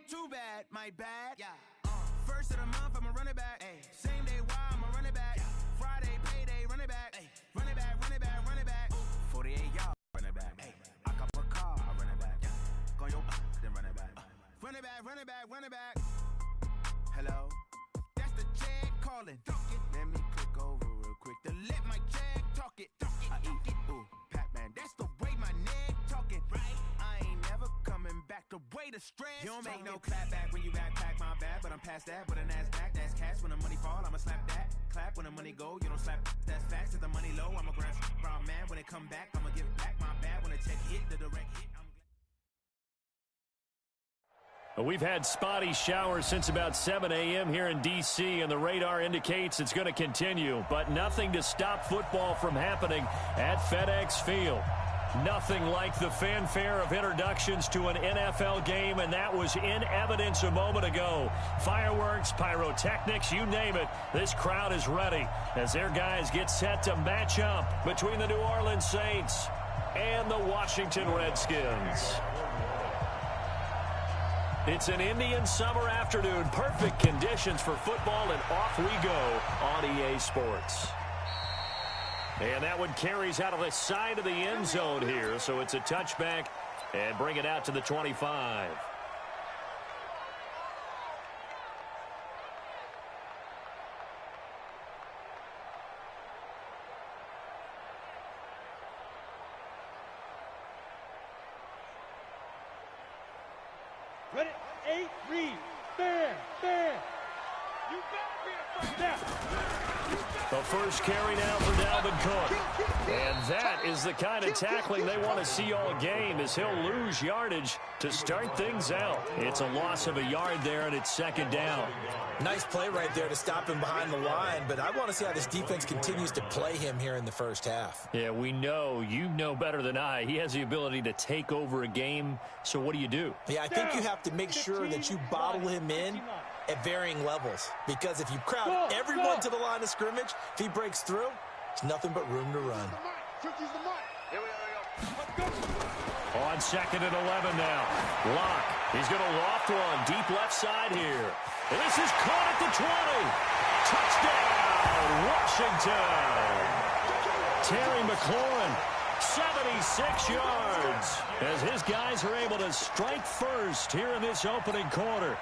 too bad, my bad. Yeah. First of the month, I'ma run it back. Ay. Same day, why I'ma run it back. Yeah. Friday, payday, run it back. Ay. Run it back, run it back, run it back. 48 yards, run it back. Ay. I cop a car, I run it back. Yeah. Go your then run it back. Run it back, run it back, run it back. Hello, that's the check calling. Let me click over real quick to let my check talk it. I eat it, ooh, Pac-Man, that's the way my neck talking. Right, I ain't never coming back the way the stress. You don't make no clap back when you backpack, my bad, but I'm past that. With a NASDAQ, that's cash. When the money fall, I'ma slap that. Clap when the money go, you don't slap. That's facts. If the money low, I'ma grab brown man. When it come back, I'ma give back my bad. When the check hit, the direct hit. We've had spotty showers since about 7 a.m. here in D.C., and the radar indicates it's going to continue, but nothing to stop football from happening at FedEx Field. Nothing like the fanfare of introductions to an NFL game, and that was in evidence a moment ago. Fireworks, pyrotechnics, you name it. This crowd is ready as their guys get set to match up between the New Orleans Saints and the Washington Redskins. It's an Indian summer afternoon. Perfect conditions for football, and off we go on EA Sports. And that one carries out of the side of the end zone here, so it's a touchback and bring it out to the 25. Ready? 8, read. Stand. You better be a first down. The first carry now for Dalvin Cook. And that is the kind of tackling they want to see all game, as he'll lose yardage to start things out. It's a loss of a yard there, and it's second down. Nice play right there to stop him behind the line, but I want to see how this defense continues to play him here in the first half. Yeah, we know. You know better than I. He has the ability to take over a game, so what do you do? Yeah, I think you have to make sure that you bottle him in at varying levels, because if you crowd everyone to the line of scrimmage, if he breaks through, there's nothing but room to run. On second and 11 now. Locke. He's going to loft one deep left side here. And this is caught at the 20. Touchdown, Washington. Terry McLaurin, 76 yards, as his guys are able to strike first here in this opening quarter.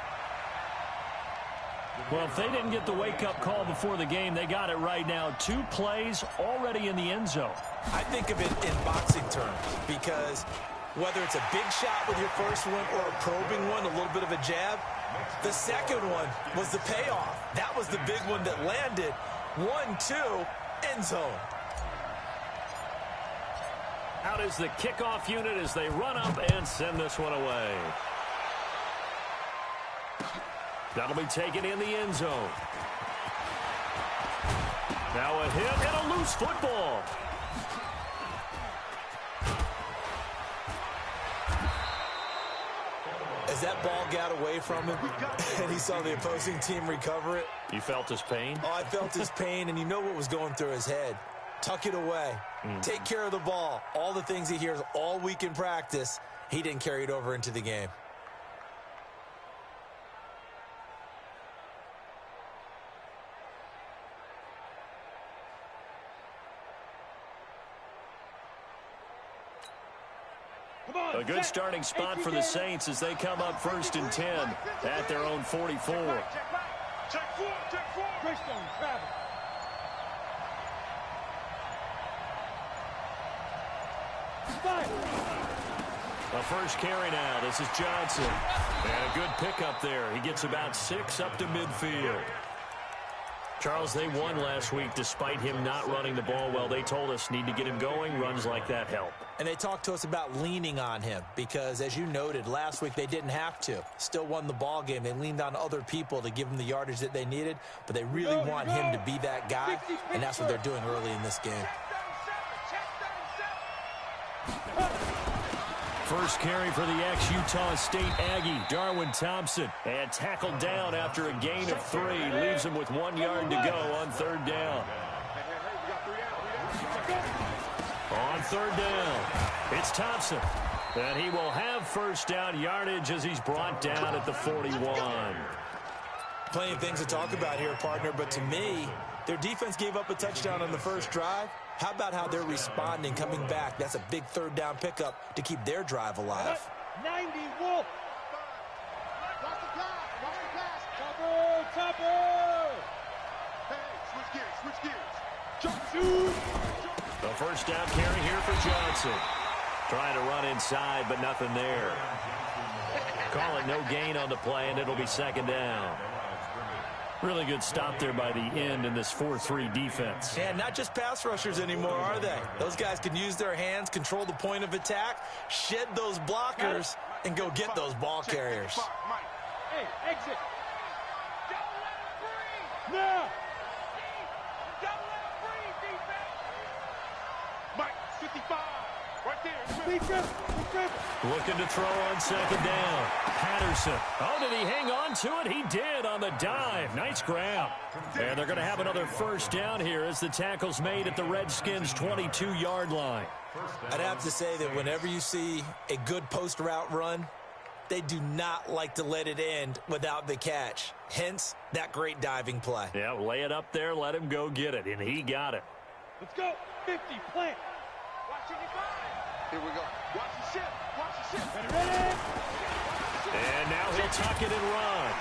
Well, if they didn't get the wake-up call before the game, they got it right now. 2 plays already in the end zone. I think of it in boxing terms, because whether it's a big shot with your first one or a probing one, a little bit of a jab, the second one was the payoff. That was the big one that landed. 1-2, end zone. Out is the kickoff unit as they run up and send this one away. That'll be taken in the end zone. Now a hit and a loose football. As that ball got away from him and he saw the opposing team recover it. You felt his pain? Oh, I felt his pain, and you know what was going through his head. Tuck it away. Take care of the ball. All the things he hears all week in practice, he didn't carry it over into the game. A good starting spot for the Saints as they come up 1st and 10 at their own 44. Check four. Greystone, travel. The first carry now. This is Johnson. And a good pickup there. He gets about 6 up to midfield. Charles, they won last week despite him not running the ball well. They told us need to get him going. Runs like that help. And they talked to us about leaning on him because, as you noted, last week they didn't have to. Still won the ball game. They leaned on other people to give them the yardage that they needed, but they really want him to be that guy, and that's what they're doing early in this game. First carry for the ex-Utah State Aggie, Darwin Thompson. And tackled down after a gain of 3. Leaves him with 1 yard to go on 3rd down. On 3rd down, it's Thompson. And he will have first down yardage as he's brought down at the 41. Plenty of things to talk about here, partner, but to me, their defense gave up a touchdown on the first drive. How about how they're responding, coming back? That's a big third down pickup to keep their drive alive. 90 Wolf. Watch the pass. Topper. Hey, switch gears. Jump, shoot. The first down carry here for Johnson. Trying to run inside, but nothing there. Call it no gain on the play, and it'll be second down. Really good stop there by the end in this 4-3 defense. Yeah, not just pass rushers anymore, are they? Those guys can use their hands, control the point of attack, shed those blockers, and go get those ball carriers. Hey, exit. Don't let him breathe. No. Don't let him breathe, defense. Mike, 55. Right there. Looking to throw on second down. Patterson. Oh, did he hang on to it? He did on the dive. Nice grab. And they're going to have another first down here as the tackle's made at the Redskins' 22-yard line. I'd have to say that whenever you see a good post route run, they do not like to let it end without the catch. Hence, that great diving play. Yeah, lay it up there, let him go get it, and he got it. Let's go. 50, plant. Watch it, here we go. Watch the ship. Ready? And now he'll tuck it and run.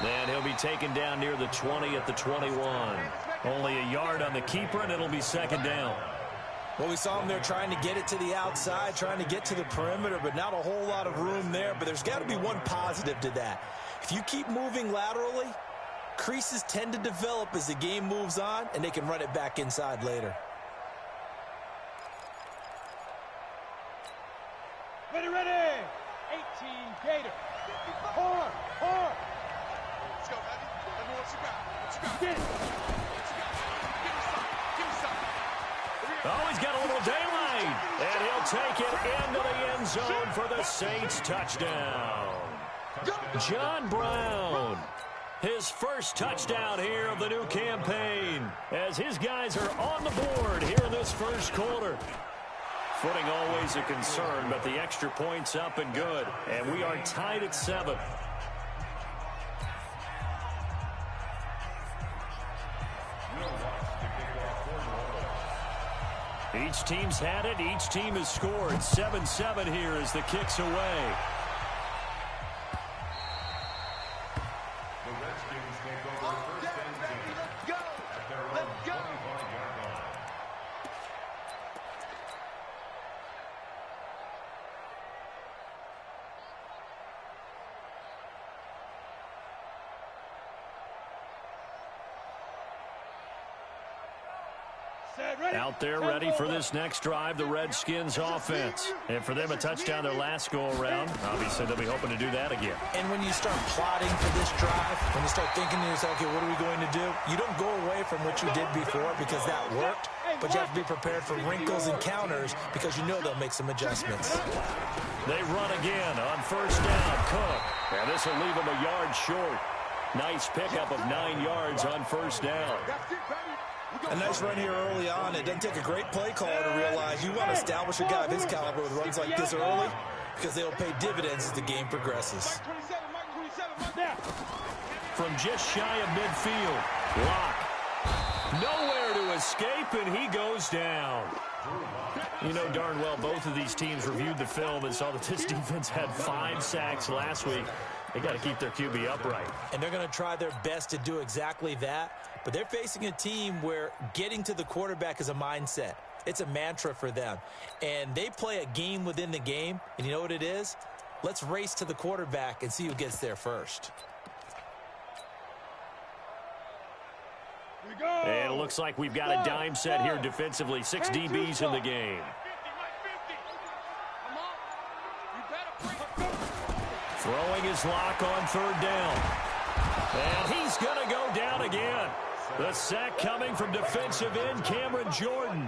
Then he'll be taken down near the 20 at the 21. Only a yard on the keeper, and it'll be second down. Well, we saw him there trying to get it to the outside, trying to get to the perimeter, but not a whole lot of room there. But there's got to be one positive to that. If you keep moving laterally, creases tend to develop as the game moves on, and they can run it back inside later. Ready. 18 Gator. Hard. Let's go, Heavy. What you got? Get it. Give me some. Oh, he's got a little daylight. And he'll take it into the end zone for the Saints touchdown. John Brown. His first touchdown here of the new campaign as his guys are on the board here in this first quarter. Footing always a concern, but the extra point's up and good. And we are tied at 7. Each team's had it. Each team has scored. 7-7 here as the kick's away. Out there ready for this next drive, the Redskins offense. And for them, a touchdown their last go-around. Obviously, they'll be hoping to do that again. And when you start plotting for this drive, when you start thinking to yourself, okay, what are we going to do? You don't go away from what you did before because that worked, but you have to be prepared for wrinkles and counters because you know they'll make some adjustments. They run again on first down. Cook. And this will leave them a yard short. Nice pickup of 9 yards on first down. A nice run here early on. It doesn't take a great play caller to realize you want to establish a guy of his caliber with runs like this early because they'll pay dividends as the game progresses. From just shy of midfield, Locke. Nowhere to escape, and he goes down. You know darn well both of these teams reviewed the film and saw that this defense had 5 sacks last week. They got to keep their QB upright. And they're going to try their best to do exactly that. But they're facing a team where getting to the quarterback is a mindset. It's a mantra for them. And they play a game within the game. And you know what it is? Let's race to the quarterback and see who gets there first. And it looks like we've got a dime set here defensively. 6 DBs in the game. Throwing his lock on third down. And he's going to go down again. The sack coming from defensive end Cameron Jordan.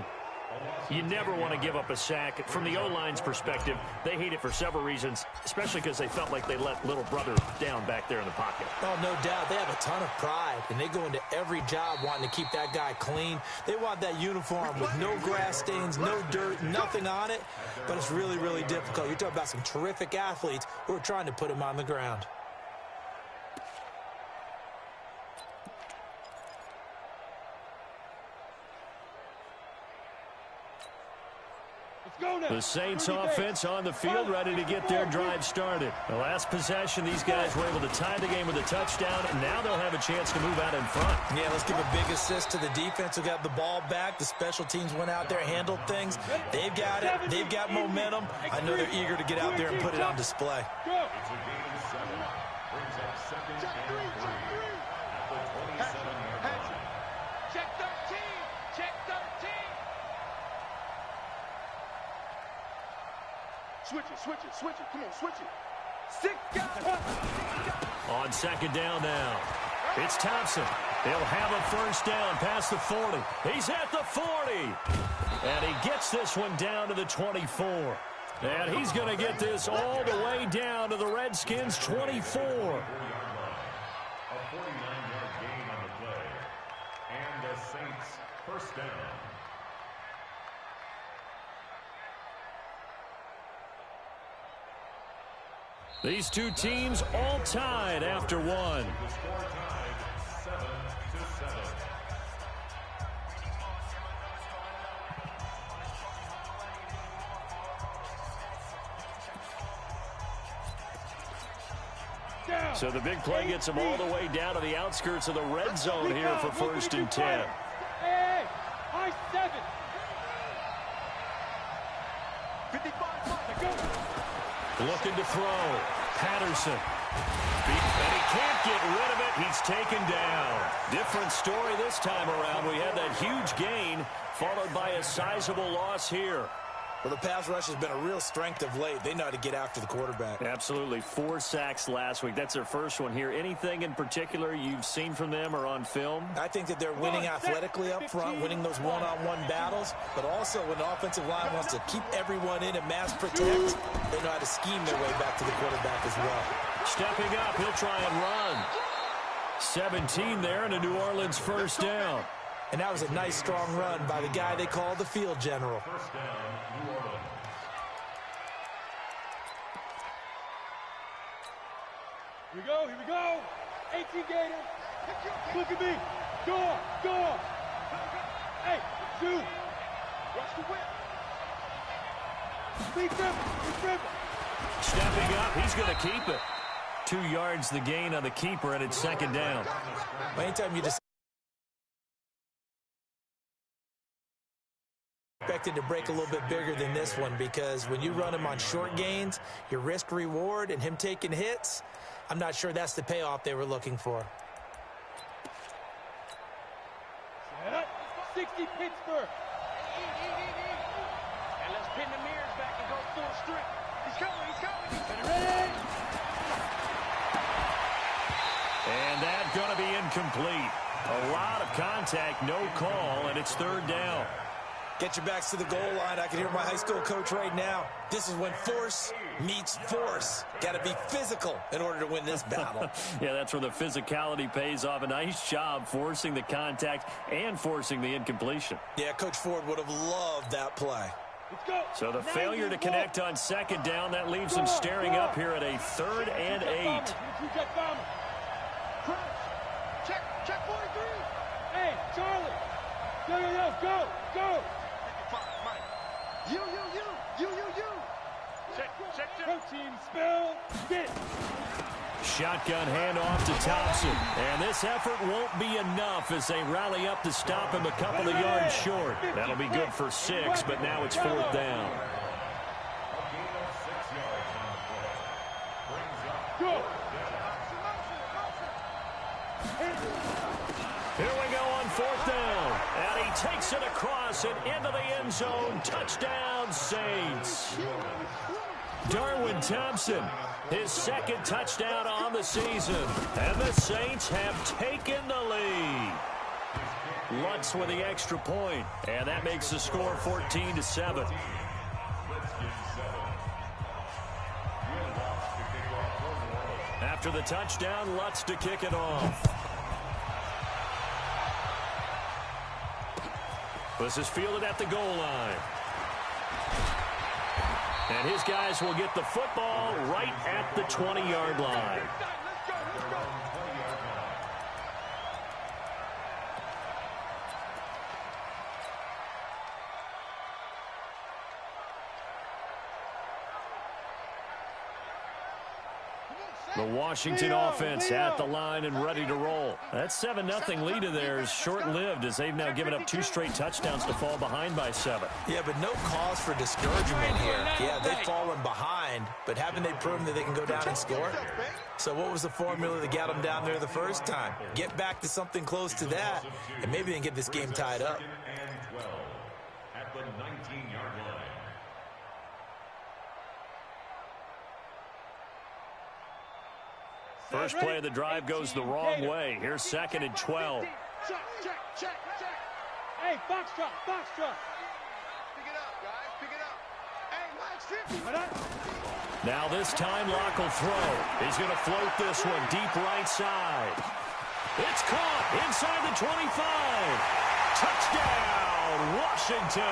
You never want to give up a sack. From the O-line's perspective, they hate it for several reasons, especially because they felt like they let little brother down back there in the pocket. Oh, no doubt. They have a ton of pride, and they go into every job wanting to keep that guy clean. They want that uniform with no grass stains, no dirt, nothing on it, but it's really, really difficult. You're talking about some terrific athletes who are trying to put him on the ground. The Saints offense on the field, ready to get their drive started. The last possession, these guys were able to tie the game with a touchdown, and now they'll have a chance to move out in front. Yeah, let's give a big assist to the defense who got the ball back. The special teams went out there, handled things. They've got it. They've got momentum. I know they're eager to get out there and put it on display. Switch it. Come on, switch it. On second down now, it's Thompson. He'll have a first down past the 40. He's at the 40. And he gets this one down to the 24. And he's going to get this all the way down to the Redskins' 24. A 49-yard gain on the play. And the Saints first down. These two teams all tied after one. The score tied 7-7. So the big play gets them all the way down to the outskirts of the red zone here for first and 10. Hey, high 7. 55. Go. Looking to throw. Patterson. And he can't get rid of it. He's taken down. Different story this time around. We had that huge gain followed by a sizable loss here. Well, the pass rush has been a real strength of late. They know how to get after the quarterback. Absolutely. 4 sacks last week. That's their first one here. Anything in particular you've seen from them or on film? I think that they're winning athletically up front, winning those one-on-one battles, but also when the offensive line wants to keep everyone in and mass protect, they know how to scheme their way back to the quarterback as well. Stepping up, he'll try and run. 17 there and a New Orleans first down. And that was a nice, strong run by the guy they call the field general. First down, New Orleans. Here we go. 18 Gators. Look at me. Go. Hey, shoot. Watch the whip. Big dribble. Stepping up, he's going to keep it. 2 yards the gain on the keeper, and it's second down. Anytime you just expected to break a little bit bigger than this one, because when you run him on short gains, your risk reward and him taking hits, I'm not sure that's the payoff they were looking for. 60 Pittsburgh. And let's pin the mirrors back and go full strength. He's coming. Ready? And that's going to be incomplete. A lot of contact, no call, and it's third down. Get your backs to the goal line. I can hear my high school coach right now. This is when force meets force. Got to be physical in order to win this battle. Yeah, that's where the physicality pays off. A nice job forcing the contact and forcing the incompletion. Yeah, Coach Ford would have loved that play. Let's go. So the failure to connect on second down, that leaves them staring up here at a 3rd and 8. Check 43. Hey, Charlie. Go. You. Check. Team spell. Get. Shotgun handoff to Thompson. And this effort won't be enough as they rally up to stop him a couple of yards short. That'll be good for 6, but now it's 4th down. Go. Here we go on 4th down. And he takes it across and into the end zone. Touchdown, Saints. Darwin Thompson, his 2nd touchdown on the season. And the Saints have taken the lead. Lutz with the extra point, and that makes the score 14-7. After the touchdown, Lutz to kick it off. This is fielded at the goal line. And his guys will get the football right at the 20-yard line. The Washington offense at the line and ready to roll. That 7-0 lead of theirs short-lived as they've now given up 2 straight touchdowns to fall behind by 7. Yeah, but no cause for discouragement here. Yeah, they've fallen behind, but haven't they proven that they can go down and score? So what was the formula that got them down there the first time? Get back to something close to that, and maybe they can get this game tied up. At the 19-yard line. First play of the drive goes the wrong way. Here's 2nd and 12. Check. Hey, box truck. Pick it up, guys. Pick it up. Hey, Mike, Now this time, Locke will throw. He's going to float this one deep right side. It's caught inside the 25. Touchdown, Washington.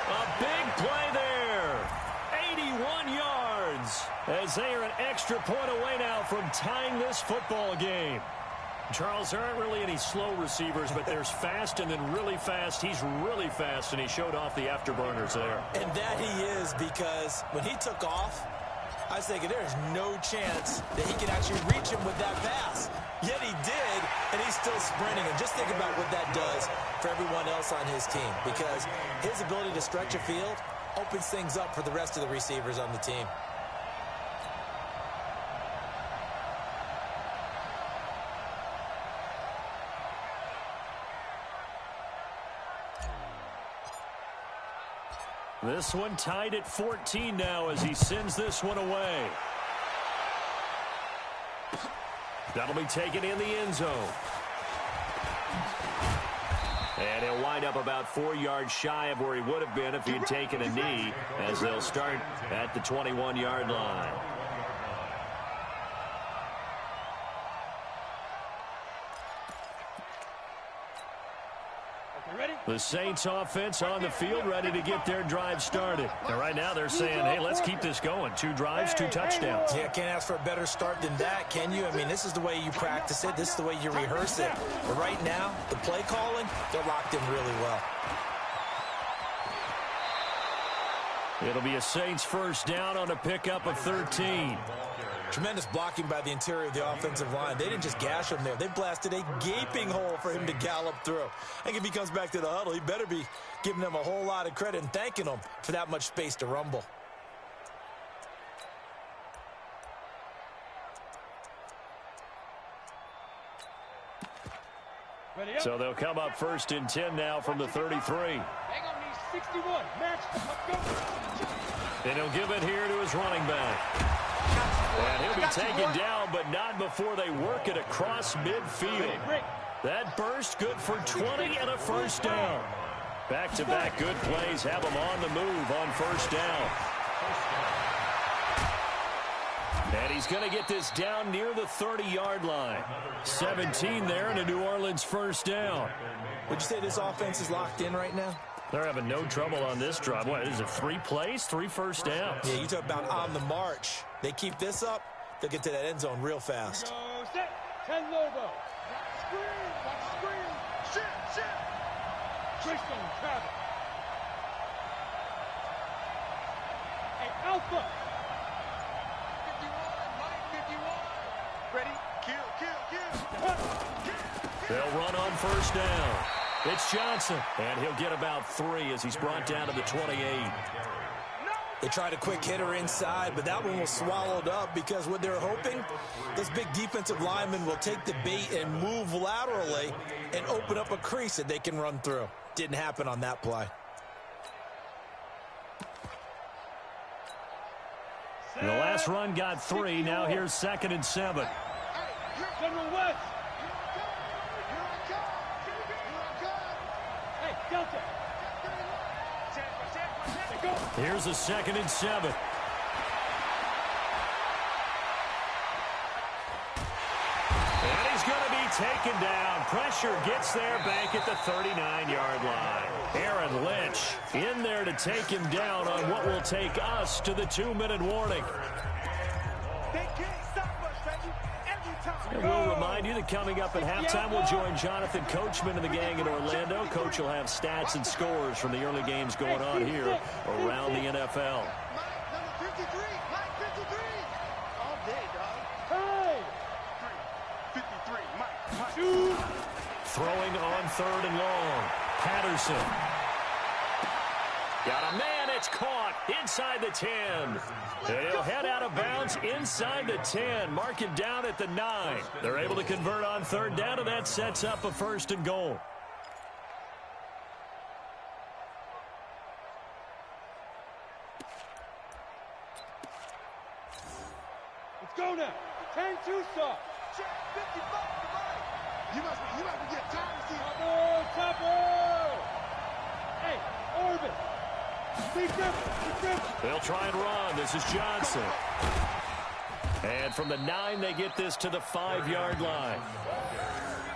A big play there. 81 yards. As they are an extra point away now from tying this football game. Charles, there aren't really any slow receivers, but there's fast and then really fast. He's really fast, and he showed off the afterburners there. And that he is, because when he took off, I was thinking there's no chance that he could actually reach him with that pass. Yet he did, and he's still sprinting. And just think about what that does for everyone else on his team, because his ability to stretch a field opens things up for the rest of the receivers on the team. This one tied at 14 now as he sends this one away. That'll be taken in the end zone. And he'll wind up about 4 yards shy of where he would have been if he had taken a knee, as they'll start at the 21-yard line. The Saints offense on the field ready to get their drive started. And right now they're saying, hey, let's keep this going. 2 drives, 2 touchdowns. Yeah, can't ask for a better start than that, can you? I mean, this is the way you practice it. This is the way you rehearse it. But right now, the play calling, they're locked in really well. It'll be a Saints first down on a pickup of 13. Tremendous blocking by the interior of the offensive line. They didn't just gash him there. They blasted a gaping hole for him to gallop through. I think if he comes back to the huddle, he better be giving them a whole lot of credit and thanking them for that much space to rumble. So they'll come up 1st and 10 now from the 33. Hang on, he's 61. Match. Let's go. And he'll give it here to his running back. And he'll be taken down, but not before they work it across midfield. That burst good for 20 and a first down. Back-to-back good plays have them on the move on first down. And he's going to get this down near the 30-yard line. 17 there and a New Orleans first down. Would you say this offense is locked in right now? They're having no trouble on this drive. What is it, 3 plays, 3 first downs? Yeah, you talk about on the march. They keep this up, they'll get to that end zone real fast. Go set. 10 Lobo. Screen. Shit. Tristan Travis. Hey, Alpha. 51, Mike, 51. Ready? Kill. They'll run on first down. It's Johnson, and he'll get about 3 as he's brought down to the 28. They tried a quick hitter inside, but that one was swallowed up because what they're hoping, this big defensive lineman will take the bait and move laterally and open up a crease that they can run through. Didn't happen on that play. The last run got 3. Now here's 2nd and 7. General West. Here's a 2nd and 7. And he's going to be taken down. Pressure gets there back at the 39-yard line. Aaron Lynch in there to take him down on what will take us to the 2-minute warning. They can't stop us, baby. Every time. And we'll remind you that coming up at halftime, we'll join Jonathan Coachman and the gang in Orlando. Coach will have stats and scores from the early games going on here around the NFL. Mike, number 53. Mike, 53. All day, dog. Hey! 53. Mike. Throwing on 3rd and long. Patterson. Got a man, it's caught inside the 10. He'll head out of bounds inside the 10. Mark him down at the 9. They're able to convert on 3rd down, and that sets up a 1st and goal. Let's go now. 10-2 stop. Check 55 to Mike. You must be getting tired of seeing. Topper! Hey, Orbit. They'll try and run. This is Johnson. And from the 9, they get this to the 5-yard line.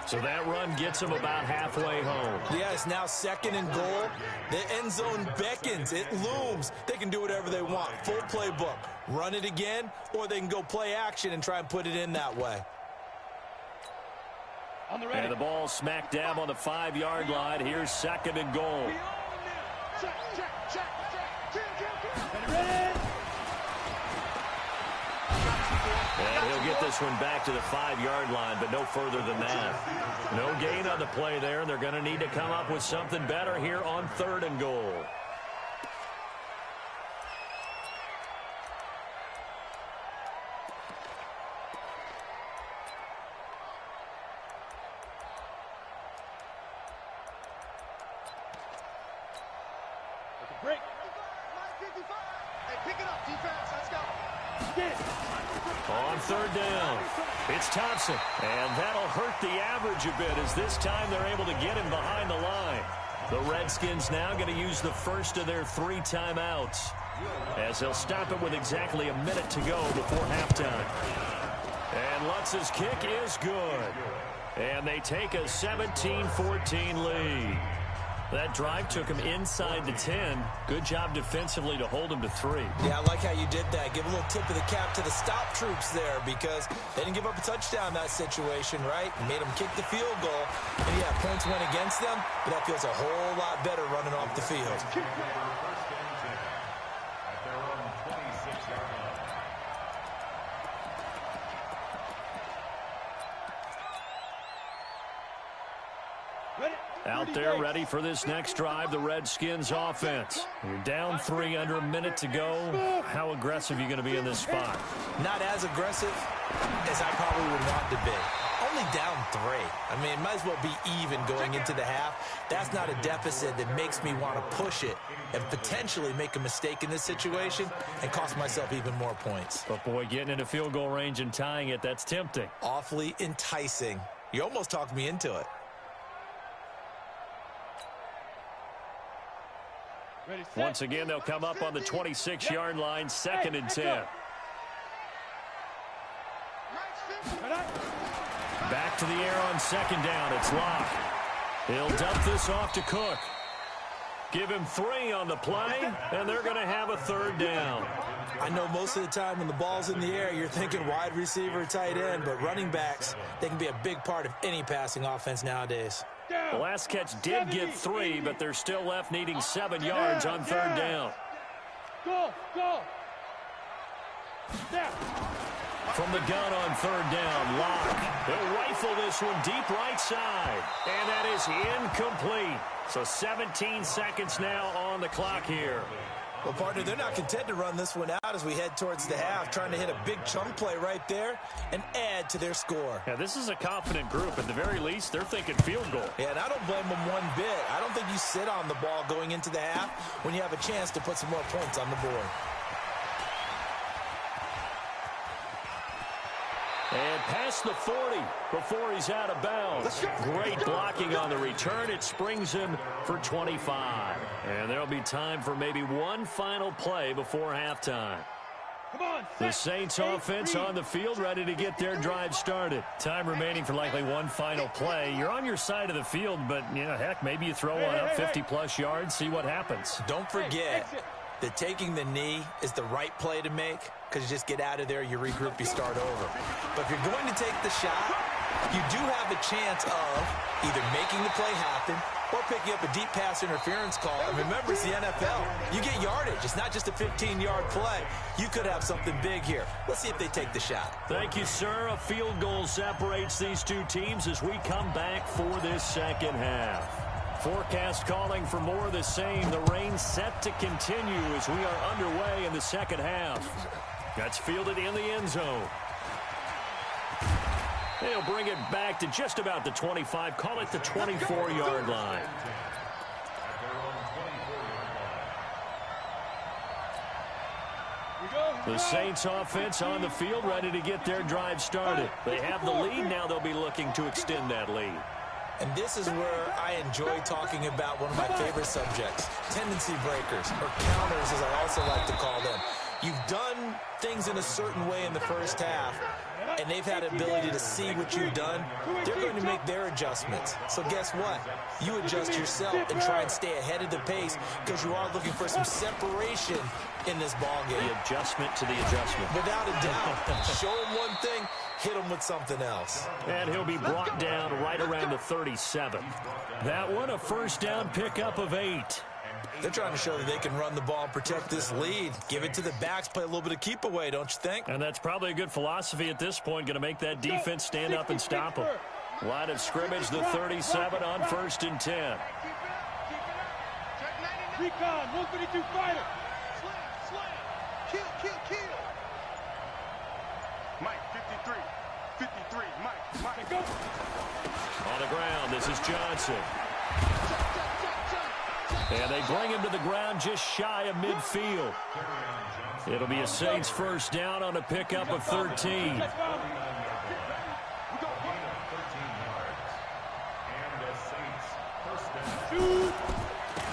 So that run gets them about halfway home. Yeah, it's now 2nd and goal. The end zone beckons. It looms. They can do whatever they want. Full playbook. Run it again, or they can go play action and try and put it in that way. On the ready. And the ball smack dab on the 5-yard line. Here's 2nd and goal. Check. Ready? And he'll get this one back to the 5-yard line, but no further than that. No gain on the play there, and they're going to need to come up with something better here on 3rd and goal. Break. Mike, 55. Hey, pick it up, defense. Let's go. On 3rd down, it's Thompson. And that'll hurt the average a bit as this time they're able to get him behind the line. The Redskins now going to use the first of their 3 timeouts as they'll stop it with exactly a minute to go before halftime. And Lutz's kick is good. And they take a 17-14 lead. That drive took him inside the 10. Good job defensively to hold him to 3. Yeah, I like how you did that. Give a little tip of the cap to the stop troops there because they didn't give up a touchdown in that situation, right? Made them kick the field goal. And, yeah, points went against them, but that feels a whole lot better running off the field. Out there ready for this next drive, the Redskins offense. You're down 3 under a minute to go. How aggressive are you going to be in this spot? Not as aggressive as I probably would want to be. Only down 3. I mean, it might as well be even going into the half. That's not a deficit that makes me want to push it and potentially make a mistake in this situation and cost myself even more points. But, boy, getting into field goal range and tying it, that's tempting. Awfully enticing. You almost talked me into it. Once again, they'll come up on the 26-yard line, 2nd and 10. Back to the air on 2nd down. It's Locke. He'll dump this off to Cook. Give him 3 on the play, and they're going to have a 3rd down. I know most of the time when the ball's in the air, you're thinking wide receiver, tight end, but running backs, they can be a big part of any passing offense nowadays. The last catch did get 3, but they're still left needing 7 yards on 3rd down. Go. From the gun on 3rd down, Locke. He'll rifle this one deep right side. And that is incomplete. So 17 seconds now on the clock here. Well, partner, they're not content to run this one out as we head towards the half, trying to hit a big chunk play right there and add to their score. Yeah, this is a confident group. At the very least, they're thinking field goal. Yeah, and I don't blame them one bit. I don't think you sit on the ball going into the half when you have a chance to put some more points on the board. And Past the 40 before he's out of bounds. Great blocking on the return. It springs him for 25. And there'll be time for maybe one final play before halftime. The Saints offense on the field, ready to get their drive started. Time remaining for likely one final play. You're on your side of the field, but, you know, heck, maybe you throw one up 50-plus yards, see what happens. Don't forget that taking the knee is the right play to make, because you just get out of there, you regroup, you start over. But if you're going to take the shot, you do have a chance of either making the play happen or picking up a deep pass interference call. And remember, it's the NFL. You get yardage. It's not just a 15-yard play. You could have something big here. Let's see if they take the shot. Thank you, sir. A field goal separates these two teams as we come back for this second half. Forecast calling for more of the same. The rain set to continue as we are underway in the second half. That's fielded in the end zone. They'll bring it back to just about the 25. Call it the 24-yard line. The Saints offense on the field, ready to get their drive started. They have the lead. Now they'll be looking to extend that lead. And this is where I enjoy talking about one of my favorite subjects, tendency breakers, or counters as I also like to call them. You've done things in a certain way in the first half, and they've had the ability to see what you've done. They're going to make their adjustments. So guess what? You adjust yourself and try and stay ahead of the pace because you are looking for some separation in this ballgame. The adjustment to the adjustment. Without a doubt. Show them one thing, hit them with something else. And he'll be brought down right around the 37. That one, a first down pickup of 8. They're trying to show that they can run the ball and protect this lead. Give it to the backs, play a little bit of keep away, don't you think? And that's probably a good philosophy at this point, going to make that defense stand up and stop them. Line of scrimmage, the 37 on 1st and 10. Recon, 152 fighter. Slam. Kill. Mike, 53, Mike. Go. On the ground, this is Johnson. And they bring him to the ground just shy of midfield. It'll be a Saints first down on a pickup of 13.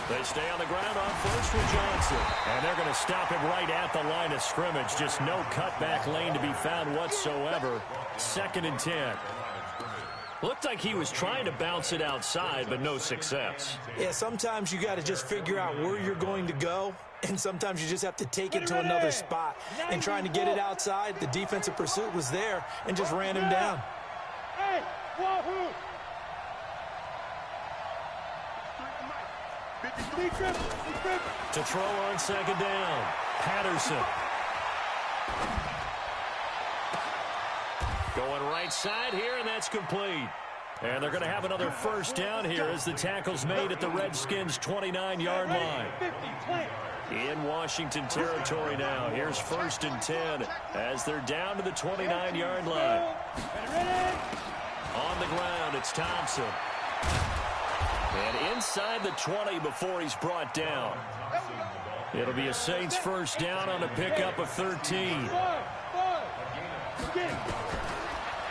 They stay on the ground on first with Johnson. And they're going to stop him right at the line of scrimmage. Just no cutback lane to be found whatsoever. 2nd and 10. Looked like he was trying to bounce it outside, but no success. Yeah, sometimes you got to just figure out where you're going to go, and sometimes you just have to take it to another spot. And trying to get it outside, the defensive pursuit was there and just ran him down. Hey, wahoo! To throw on 2nd down, Patterson. Going right side here, and that's complete. And they're going to have another first down here as the tackle's made at the Redskins' 29-yard line. In Washington territory now. Here's 1st and 10 as they're down to the 29-yard line. On the ground, it's Thompson. And inside the 20 before he's brought down. It'll be a Saints first down on a pickup of 13.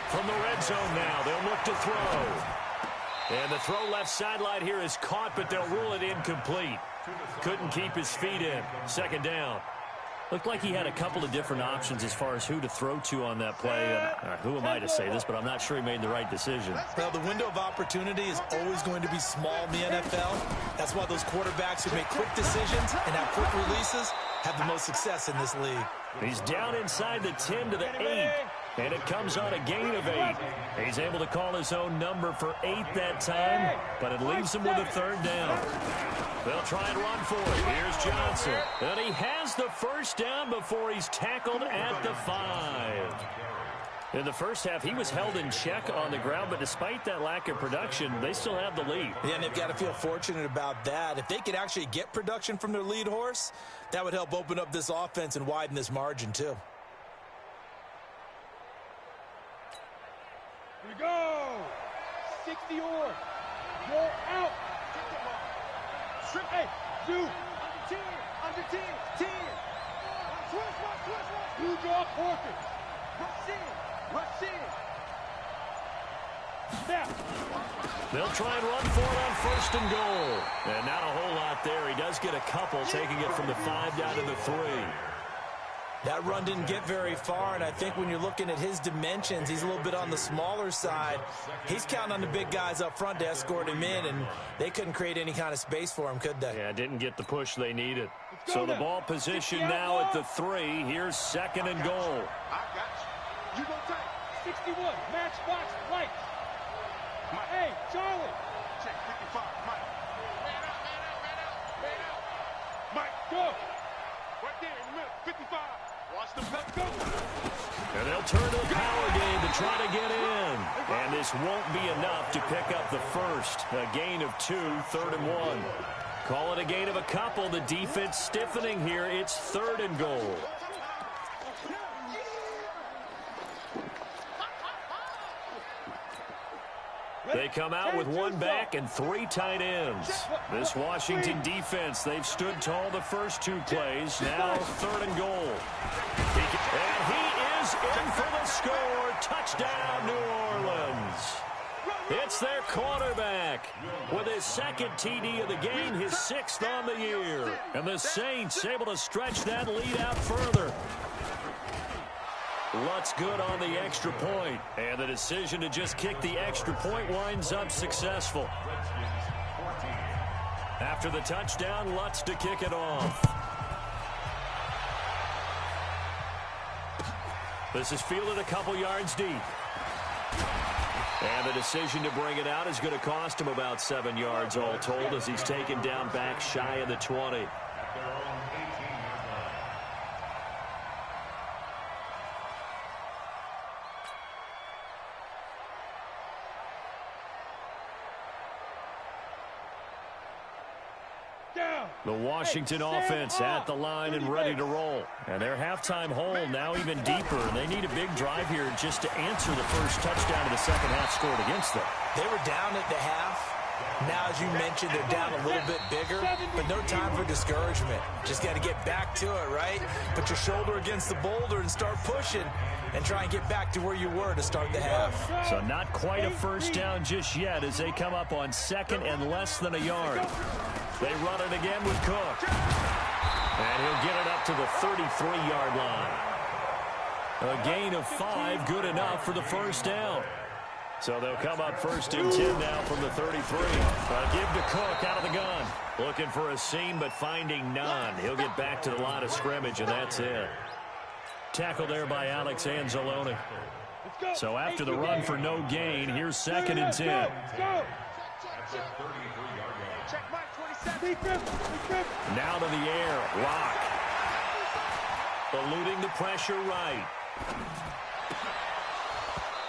From the red zone now, they'll look to throw. And the throw left sideline here is caught, but they'll rule it incomplete. Couldn't keep his feet in. 2nd down. Looked like he had a couple of different options as far as who to throw to on that play. Who am I to say this, but I'm not sure he made the right decision. Well, the window of opportunity is always going to be small in the NFL. That's why those quarterbacks who make quick decisions and have quick releases have the most success in this league. He's down inside the 10 to the 8. And it comes on a gain of 8. He's able to call his own number for 8 that time, but it leaves him with a 3rd down. They'll try and run for it. Here's Johnson. And he has the first down before he's tackled at the 5. In the first half, he was held in check on the ground, but despite that lack of production, they still have the lead. Yeah, and they've got to feel fortunate about that. If they could actually get production from their lead horse, that would help open up this offense and widen this margin, too. Here we go. 60 or. Roll out. Hey, shoot. Under 10. Switch. Blue draw quarter. Rush in. Snap. They'll try and run for it on 1st and goal. And not a whole lot there. He does get a couple, taking it from the 5 down to the 3. That run didn't get very far, and I think when you're looking at his dimensions, he's a little bit on the smaller side. He's counting on the big guys up front to escort him in, and they couldn't create any kind of space for him, could they? Yeah, didn't get the push they needed. So the ball position now at the 3. Here's 2nd and goal. I got you. You go tight. 61, matchbox lights. Hey, Charlie. Check 55, Mike. Man out, man out, man out, man out. Mike, Go. right there in the middle, 55. Watch the play. Go. And they'll turn to the power game to try to get in. And this won't be enough to pick up the first. A gain of 2, 3rd and 1. Call it a gain of a couple. The defense stiffening here. It's 3rd and goal. They come out with 1 back and 3 tight ends. This Washington defense, they've stood tall the first 2 plays. Now 3rd and goal. And he is in for the score. Touchdown, New Orleans. It's their quarterback with his 2nd TD of the game, his 6th on the year. And the Saints able to stretch that lead out further. Lutz good on the extra point. And the decision to just kick the extra point winds up successful. After the touchdown, Lutz to kick it off. This is fielded a couple yards deep. And the decision to bring it out is going to cost him about 7 yards all told as he's taken down back shy of the 20. The Washington offense at the line and ready to roll. And their halftime hole now even deeper. And they need a big drive here just to answer the first touchdown of the second half scored against them. They were down at the half. Now, as you mentioned, they're down a little bit bigger, but no time for discouragement. Just got to get back to it, right? Put your shoulder against the boulder and start pushing and try and get back to where you were to start the half. So not quite a first down just yet as they come up on 2nd and less than a yard. They run it again with Cook. And he'll get it up to the 33-yard line. A gain of 5, good enough for the first down. So they'll come up 1st and 10 now from the 33. Give to Cook out of the gun. Looking for a seam, but finding none. He'll get back to the line of scrimmage, and that's it. Tackle there by Alex Anzalone. So after the run for no gain, here's 2nd and 10. Check Mike, 27. Now to the air. Lock. Eluding the pressure right.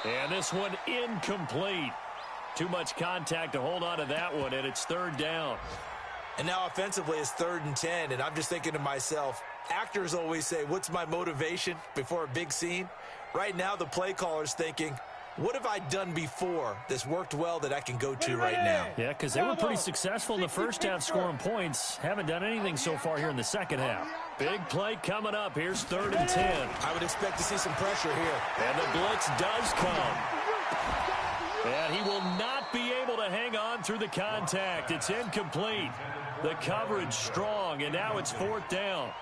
And this one incomplete. Too much contact to hold on to that one, and it's 3rd down. And now offensively it's 3rd and 10, and I'm just thinking to myself, actors always say, what's my motivation before a big scene? Right now the play caller's thinking, what have I done before that's worked well that I can go to right now? Yeah, because they were pretty successful in the first half scoring points. Haven't done anything so far here in the second half. Big play coming up. Here's 3rd and 10. I would expect to see some pressure here. And the blitz does come. And he will not be able to hang on through the contact. It's incomplete. The coverage strong, and now it's 4th down.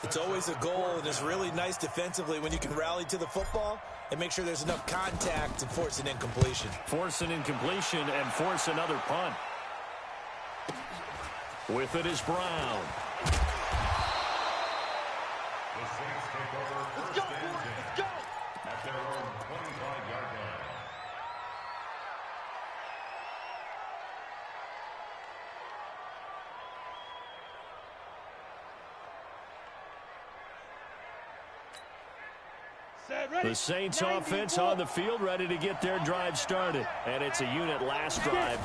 It's always a goal, and it's really nice defensively when you can rally to the football and make sure there's enough contact to force an incompletion. Force an incompletion and force another punt. With it is Brown. The Saints take over 1st and 10 at their own 25-yard line. The Saints offense on the field ready to get their drive started. And it's a unit last drive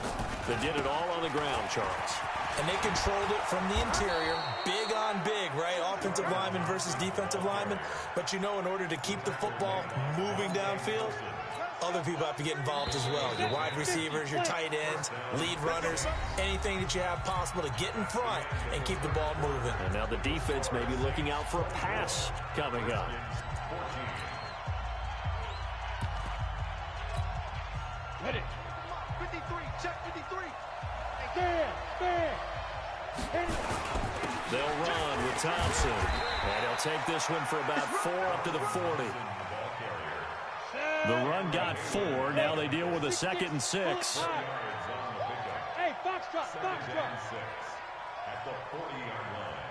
that did it all on the ground, Charles. And they controlled it from the interior, big on big, right? Offensive lineman versus defensive lineman. But you know, in order to keep the football moving downfield, other people have to get involved as well. Your wide receivers, your tight ends, lead runners, anything that you have possible to get in front and keep the ball moving. And now the defense may be looking out for a pass coming up. Ready. Check 53. Stand. They'll run with Thompson. And he'll take this one for about 4 up to the 40. The run got 4. Now they deal with a 2nd and 6. Hey, Foxtrot. At the 40-yard line.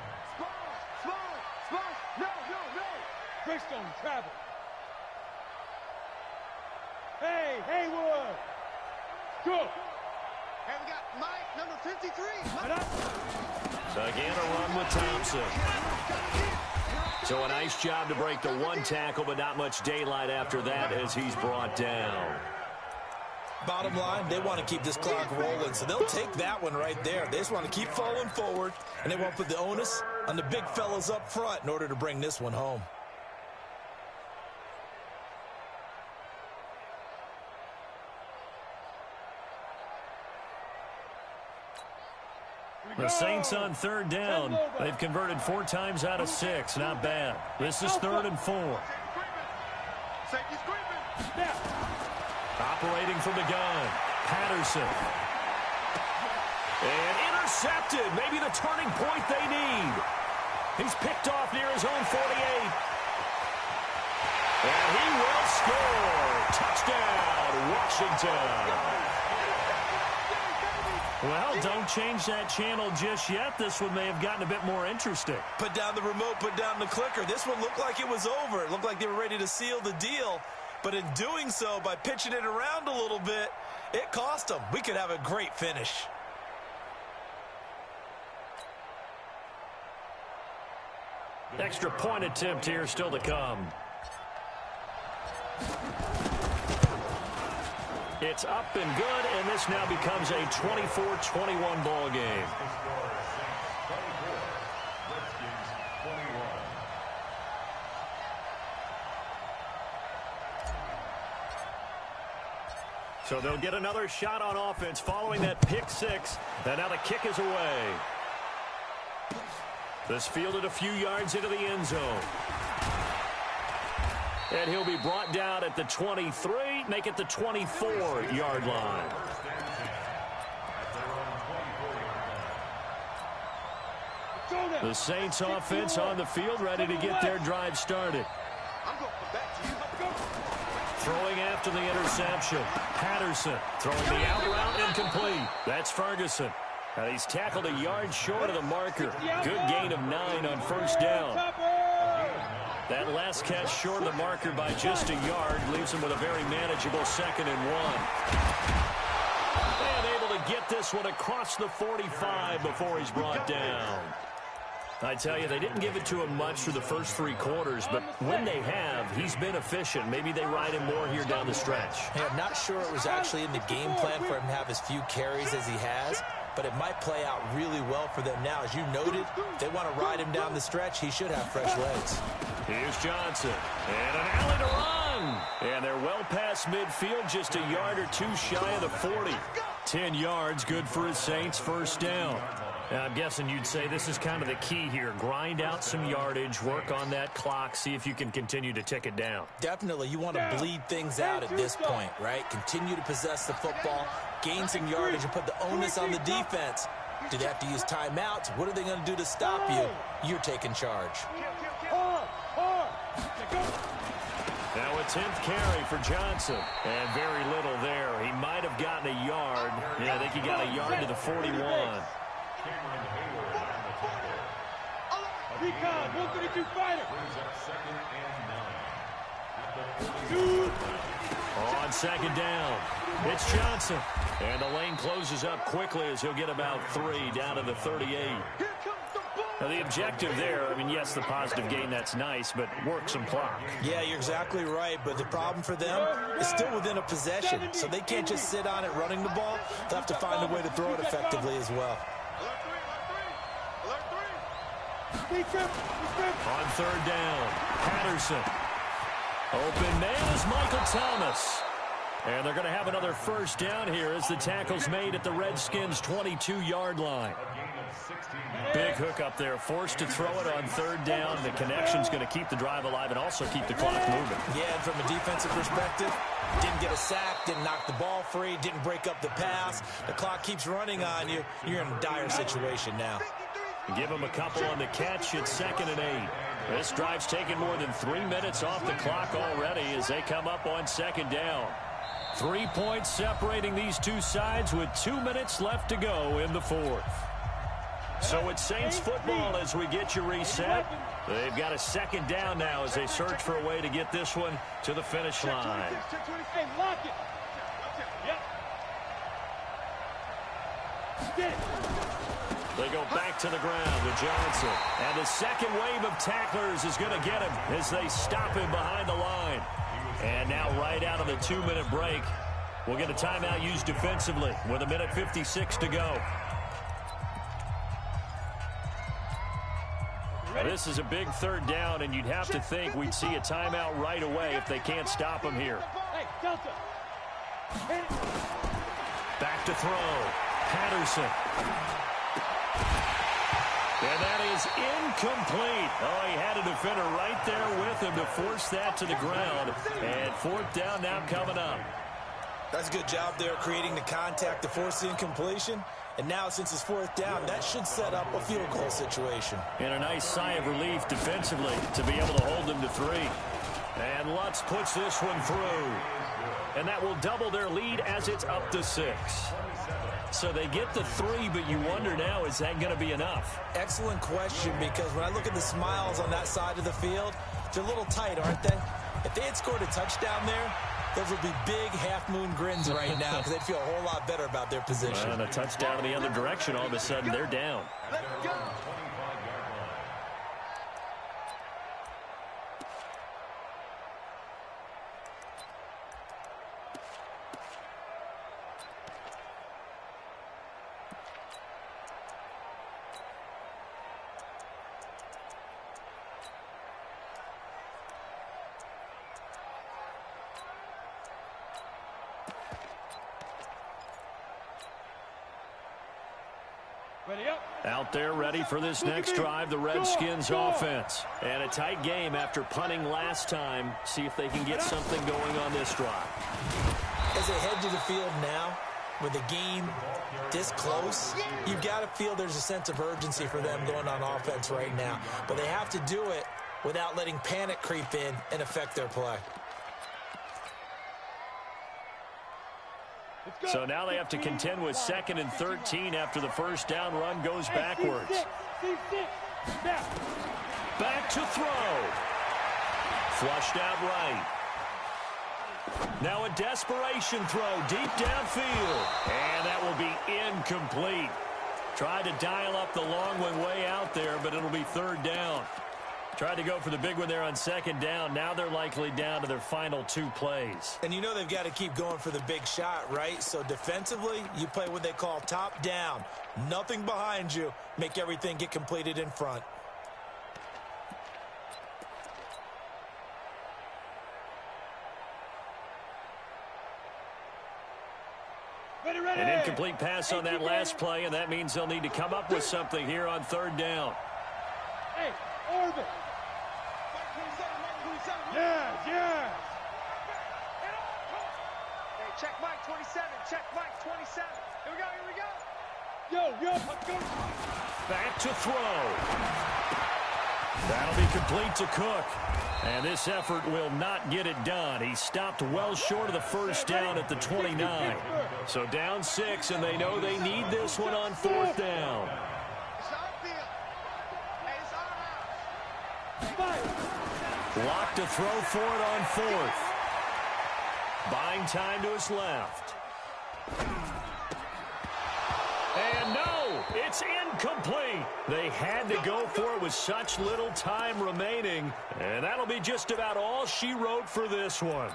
Small. No. Greystone travel. Hey, Haywood. Go. Hey, we got Mike, number 53. So again, a run with Thompson. So a nice job to break the 1 tackle, but not much daylight after that as he's brought down. Bottom line, they want to keep this clock rolling, so they'll take that one right there. They just want to keep falling forward, and they want to put the onus on the big fellas up front in order to bring this one home. The Saints on 3rd down. They've converted 4 times out of 6. Not bad. This is 3rd and 4. Safety screaming. Snap. Operating from the gun. Patterson. And intercepted. Maybe the turning point they need. He's picked off near his own 48. And he will score. Touchdown, Washington. Well, don't change that channel just yet. This one may have gotten a bit more interesting. Put down the remote, put down the clicker. This one looked like it was over. It looked like they were ready to seal the deal. But in doing so, by pitching it around a little bit, it cost them. We could have a great finish. Extra point attempt here still to come. It's up and good, and this now becomes a 24-21 ball game. So they'll get another shot on offense following that pick 6, and now the kick is away. This fielded a few yards into the end zone. And he'll be brought down at the 23, make it the 24-yard line. The Saints offense on the field, ready to get their drive started. Throwing after the interception. Patterson throwing the out route incomplete. That's Ferguson. And he's tackled a yard short of the marker. Good gain of 9 on 1st down. That last catch short of the marker by just a yard leaves him with a very manageable 2nd and 1. And able to get this one across the 45 before he's brought down. I tell you, they didn't give it to him much through the first 3 quarters, but when they have, he's been efficient. Maybe they ride him more here down the stretch. Hey, I'm not sure it was actually in the game plan for him to have as few carries as he has, but it might play out really well for them now. As you noted, if they want to ride him down the stretch, he should have fresh legs. Here's Johnson, and an alley to run. And they're well past midfield, just a yard or 2 shy of the 40. 10 yards, good for his Saints, 1st down. Now, I'm guessing you'd say this is kind of the key here. Grind out some yardage, work on that clock, see if you can continue to tick it down. Definitely, you want to bleed things out at this point, right? Continue to possess the football, gain some yardage, and put the onus on the defense. Do they have to use timeouts? What are they going to do to stop you? You're taking charge. Now a 10th carry for Johnson. And very little there. He might have gotten a yard. Yeah, I think he got a yard to the 41. Recon, 132 fighter. On 2nd down, it's Johnson. And the lane closes up quickly as he'll get about 3 down to the 38. Now, the objective there, I mean, yes, the positive gain, that's nice, but work some clock. Yeah, you're exactly right, but the problem for them is still within a possession, so they can't just sit on it running the ball. They'll have to find a way to throw it effectively as well. On 3rd down, Patterson. Open man is Michael Thomas. And they're going to have another first down here as the tackle's made at the Redskins' 22-yard line. Big hook up there, forced to throw it on third down. The connection's going to keep the drive alive and also keep the clock moving. Yeah, and from a defensive perspective, didn't get a sack, didn't knock the ball free, didn't break up the pass. The clock keeps running on you. You're in a dire situation now. Give them a couple on the catch. It's 2nd and 8. This drive's taken more than 3 minutes off the clock already as they come up on 2nd down. 3 points separating these two sides with 2 minutes left to go in the 4th. So it's Saints football as we get you reset. They've got a 2nd down now as they search for a way to get this one to the finish line. Lock it. Yep. They go back to the ground with Johnson. And the second wave of tacklers is going to get him as they stop him behind the line. And now right out of the 2-minute break, we'll get a timeout used defensively with 1:56 to go. This is a big 3rd down, and you'd have to think we'd see a timeout right away if they can't stop him here. Back to throw. Patterson. And that is incomplete. Oh, he had a defender right there with him to force that to the ground. And 4th down now coming up. That's a good job there creating the contact to force the incompletion. And now since it's 4th down, that should set up a field goal situation. And a nice sigh of relief defensively to be able to hold them to 3. And Lutz puts this one through. And that will double their lead as it's up to 6. So they get the 3, but you wonder now, is that going to be enough? Excellent question, because when I look at the smiles on that side of the field, they're a little tight, aren't they? If they had scored a touchdown there, those would be big half-moon grins right now because they'd feel a whole lot better about their position. And a touchdown in the other direction, all of a sudden they're down. Let's go. Out there ready for this next drive, the Redskins offense. And a tight game after punting last time. See if they can get something going on this drive. As they head to the field now, with the game this close, you've got to feel there's a sense of urgency for them going on offense right now. But they have to do it without letting panic creep in and affect their play. So now they have to contend with 2nd and 13 after the first down run goes backwards. Back to throw. Flushed out right. Now a desperation throw deep downfield. And that will be incomplete. Tried to dial up the long one way out there, but it'll be 3rd down. Tried to go for the big one there on 2nd down. Now they're likely down to their final 2 plays. And you know they've got to keep going for the big shot, right? So defensively, you play what they call top down. Nothing behind you. Make everything get completed in front. An incomplete pass on that last play, and that means they'll need to come up with something here on 3rd down. Hey, orbit. Yeah. Hey, check Mike 27. Check Mike 27. Here we go. Yo, let's go. Back to throw. That'll be complete to Cook. And this effort will not get it done. He stopped well short of the first down at the 29. So down 6, and they know they need this one on 4th down. It's our field. Hey, it's our house. Locked to throw for it on 4th. Buying time to his left. And no, it's incomplete. They had to go for it with such little time remaining. And that'll be just about all she wrote for this one.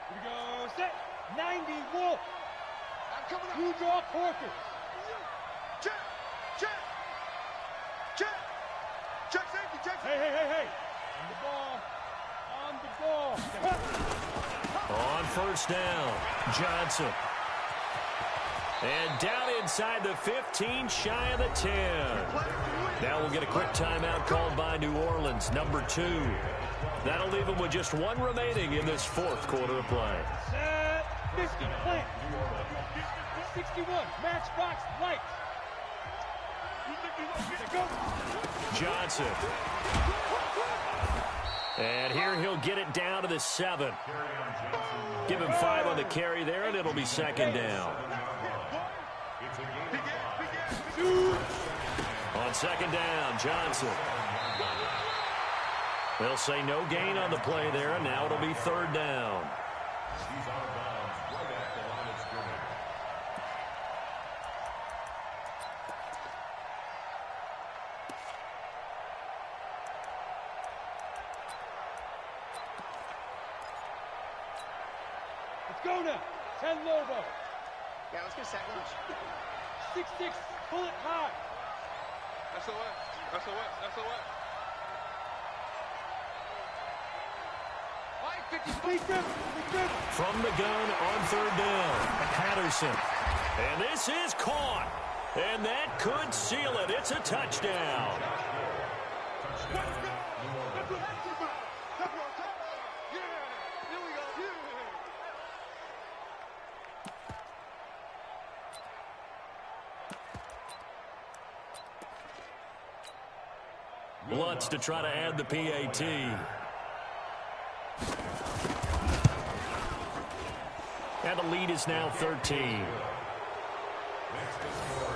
Here we go, set. 90, Wolf. You draw quarters. Check. Check. Check. Check safety. Check safety. Hey. On the ball. On the ball. On first down, Johnson. And down inside the 15, shy of the 10. Now we'll get a quick timeout called by New Orleans, number 2. That'll leave them with just one remaining in this fourth quarter of play. Set. 50, plant. 61, matchbox, lights. Go. Johnson. And here he'll get it down to the 7. Give him 5 on the carry there, and it'll be second down. On second down, Johnson. They'll say no gain on the play there, and now it'll be third down. He's out of bounds right at the line of scrimmage. Let's go now. 10 Lobo. Yeah, let's get a sack lunch. 6-6, pull it high. SOS. From the gun on third down, Patterson. And this is caught. And that could seal it. It's a touchdown. Lutz to try to add the PAT. And the lead is now 13. Next is